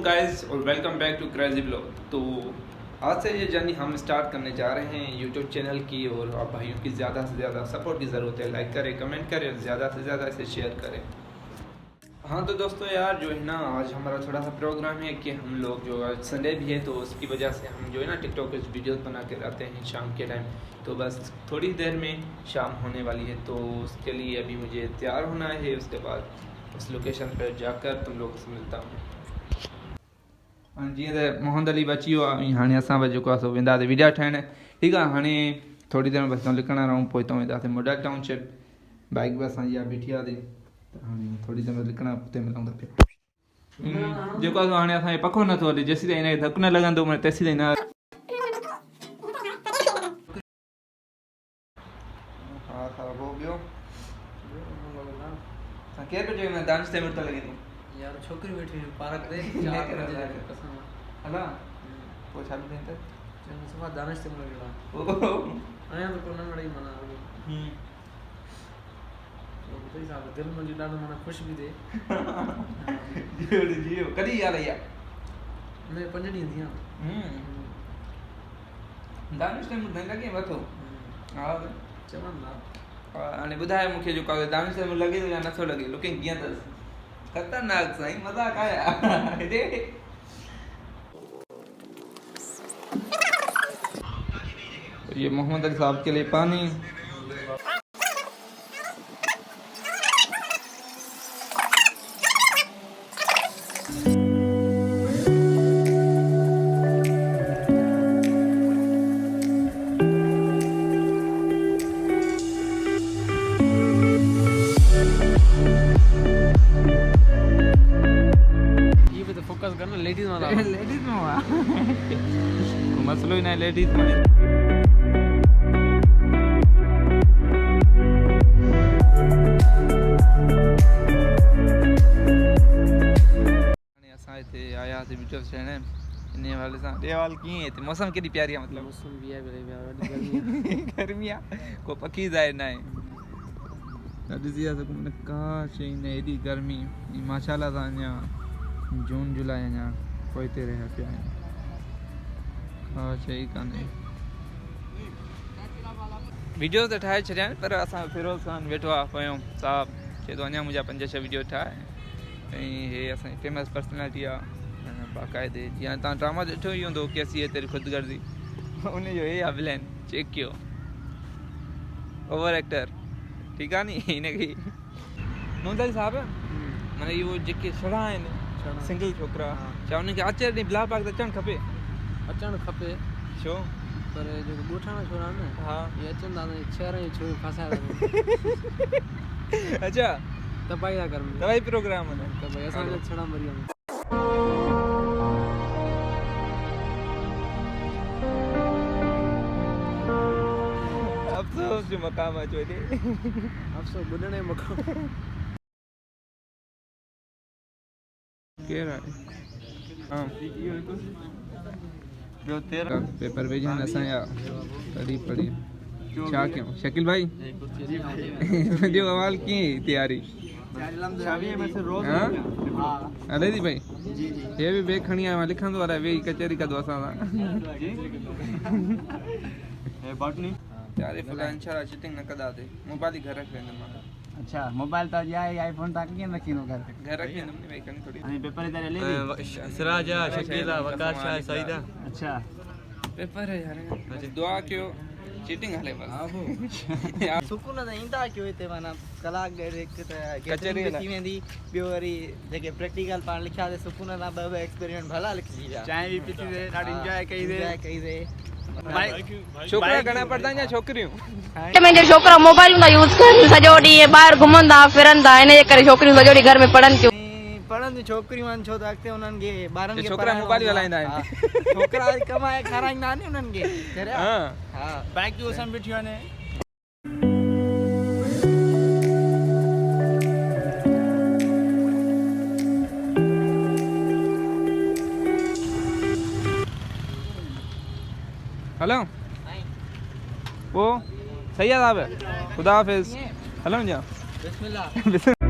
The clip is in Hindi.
गाइस और welcome back to crazy blog. तो आज से ये जर्नी हम स्टार्ट करने जा रहे हैं यूट्यूब चैनल की, और आप भाइयों की ज़्यादा से ज़्यादा सपोर्ट की ज़रूरत है। लाइक करें, कमेंट करें और ज़्यादा से ज़्यादा इसे शेयर करें। हाँ तो दोस्तों यार जो है ना, आज हमारा थोड़ा सा प्रोग्राम है कि हम लोग जो आज संडे भी है तो उसकी वजह से हम जो है ना टिकटॉक पे वीडियोस बना के लाते हैं शाम के टाइम। तो बस थोड़ी देर में शाम होने वाली है, तो उसके लिए अभी मुझे तैयार होना है। उसके बाद उस लोकेशन पर जाकर तुम लोगों से मिलता हूँ। जी तो मोहम्मद अली बची हुआ हाँ असां बस जेको आहे सो वेंदासीं वीडियो ठाहिण। ठीकु आहे, हाणे थोड़ी देर में बस निकिरणा रहूं, पोइ हितां वेंदासीं मॉडल टाउनशिप। बाइक बि असांजी आहे बीठी आहे हाणे थोड़ी देर में लिखणा, हुते मिलूं था पिया। जेको आहे हाणे असांखे पको नथो हले, जेसीं ताईं हिनखे धकु न लॻंदो माना तेसीं ताईं न। हा हा पोइ ॿियो केरु पियो चए दानिश तैमूर त लॻे थो यार छोकरी बैठी है पार्क दे हला पोइ छा थी त सुबह दानिश से मिलड़ा आया तो कोन लड़ी मना तो बताई साहब दिल में जुड़ा तो मना खुश भी दे जियो कदी यार या मैं 5 दी थी दानिश तैमूर न लगे वठो हा चमन ना हाणे ॿुधाए मूंखे जेको दानिश तैमूर लॻे थो या नथो लॻे, लुकिंग कीअं अथसि? खतरनाक साईं, मजाक आया। ये मोहम्मद अली साहब के लिए पानी। लेडीज वाला लेडीज में हुआ मसलो ही नहीं लेडीज में। असां हिते आयासीं वीडियो ठाहिण इन वाले सां। देवाल कीअं हिते मौसम केॾी प्यारी आहे, मतिलबु मौसम भी है गर्मी आहे, को पखी ज़ाहिर न आहे। ॾिसी था सघूं का शइ न हेॾी गर्मी माशाल्लाह सां। अञा जून जुलाई अञा पोइते रहिया पिया आहिनि, हा शइ कान्हे। वीडियो त ठाहे छॾिया आहिनि पर असां फिरोज़ ख़ान वेठो आहे पोयों साहब, चए थो अञा मुंहिंजा 5-6 वीडियो ठाहे। ऐं हे असांजी फेमस पर्सनैलिटी आहे बाक़ाइदे, जीअं तव्हां ड्रामा ॾिठो ई हूंदो कैसी है तेरी ख़ुदगर्ज़ी, उनजो हे आहे विलेन। चेक कयो ओवर एक्टर, ठीकु आहे नी हिनखे मोहम्मद साहब माना इहो जेके छड़ा आहिनि सिंगल छोकरा छा उनखे अचे ॾींहुं बिला पाक अचणु खपे? अचणु खपे छो? पर जो ॻोठाणा छोरा न हा ये अचंदा न शहर जी छोरी फसाए अच्छा तबाही था कर तबाही प्रोग्राम है त भाई असांखे छड़ा मरी वञे। अफ़सोस जो मक़ाम अचो हेॾे, अफ़सोस ॿुधणे मक़ाम केरु आहे? हाँ ॿियो तेरा पेपर भेजनि असांजा पढ़ी पढ़ी छा कयूं? शकील भाई मुंहिंजो अवाल कीअं तयारी हले थी भाई? हे बि बैग खणी आयो, मां लिखंदो आहे वेही कचहरी कंदो असां सां। यार फुला इंशाल्लाह चिटिंग न कंदासीं, मोबाइल ही घर रख वेंदुमि मां। अच्छा मोबाइल तो जाए आईफोन तक कीअं रखींदो घर रख वेंदुमि भाई कनि थोड़ी हाणे पेपर इधर ले सिराजा शकीला वकाश शाह सईदा। अच्छा पेपर है यार, दुआ कयो चीटिंग हले बस। हां सुकून न ईंदा कयो हिते माना कलाक ॾेढ हिकु त कचहरी थी वेंदी, ॿियो वरी जेके प्रैक्टिकल पाण लिखियासीं सुकून सां 2 एक्सपेरिमेंट भला लिखी विया, चांहि बि पीती से ॾाढी एंजॉय कई से। छोकरा घणा पढ़दा या छोकरियूं? मुंहिंजा छोकिरा मोबाइल था यूज़ कनि सॼो ॾींहुं, ॿाहिरि घुमंदा फिरंदा, इन जे करे छोकिरियूं सॼो ॾींहुं घर में पढ़नि थियूं। पढ़नि छोकिरियूं आहिनि छो त अॻिते उन्हनि खे ॿारनि खे छोकिरा मोबाइल हलाईंदा आहिनि, छोकिरा कमाए खाराईंदा आहिनि उन्हनि खे। हा बाइक जो असां बीठियूं आहिनि। हेलो वो सही है साहब, खुदा हाफिज। हेलो जा बिस्मिल्लाह।